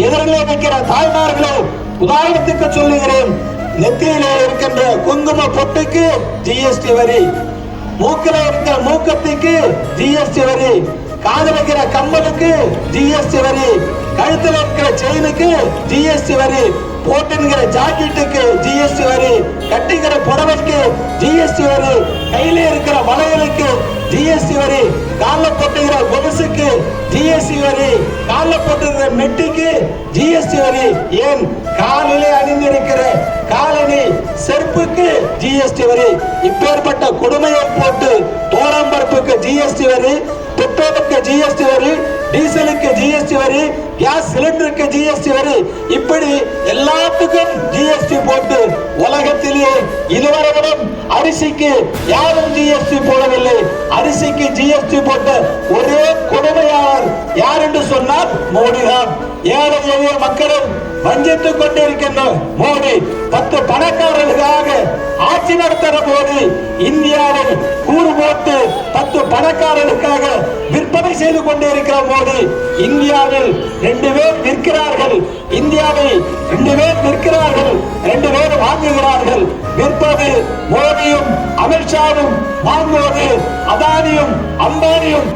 எதிரிலே நிற்கிற தாய்மார்களே, உதாரணத்துக்கு சொல்லுகிறேன், நெத்தியிலே இருக்கின்ற குங்கும பொட்டுக்கு ஜிஎஸ்டி வரி, மூக்கில இருக்கிற மூக்கத்துக்கு ஜிஎஸ்டி வரி, காதல் வைக்கிற கம்மலுக்கு ஜிஎஸ்டி வரி, கழுத்தில் இருக்கிற செயினுக்கு ஜிஎஸ்டி வரி, போட்டுங்கிற ஜாக்கெட்டுக்கு ஜிஎஸ்டி வரி, கட்டிக்கிற புடவைக்கு ஜிஎஸ்டி வரி, கையில இருக்கிற வளையலுக்கு ஜிஎஸ்டி வரி, காலில் போட்டுகிற கொலுசுக்கு ஜிஎஸ்டி வரி, காலில் போட்டுகிற மெட்டிக்கு ஜிஎஸ்டி வரி, ஏன் காலிலே அணிந்திருக்கிற காலணி செருப்புக்கு ஜிஎஸ்டி வரி. இப்பேற்பட்ட கொடுமையை போட்டு தோரம்பருப்புக்கு ஜிஎஸ்டி வரி, பெட்ரோலுக்கு ஜிஎஸ்டி வரி, டீசலுக்கு ஜிஎஸ்டி வரி, கேஸ் சிலிண்டருக்கு ஜிஎஸ்டி வரி, இப்படி எல்லாத்துக்கும் ஜிஎஸ்டி போட்டு உலகத்திலே இதுவரையிலும் அரிசிக்கு யாரும் ஜிஎஸ்டி போடவில்லை. அரிசிக்கு ஜிஎஸ்டி போட்ட ஒரே கொடுமையாளர் யார் என்று சொன்னால் மோடி தான். ஏழை எளிய மக்களும் வஞ்சித்துக் கொண்டிருக்கின்ற மோடி, 10 பணக்காரர்களுக்காக ஆட்சி நடத்துகிற மோடி, இந்தியாவில் கூறு போட்டு 10 பணக்காரர்களுக்காக விற்பனை செய்து கொண்டிருக்கிற மோடி, இந்தியாவில் 2 பேர் விற்கிறார்கள், இந்தியாவை 2 பேர் விற்கிறார்கள், 2 பேர் வாங்குகிறார்கள். விற்பது மோடியும் அமித்ஷாவும், வாங்குவது அதானியும் அம்பானியும்.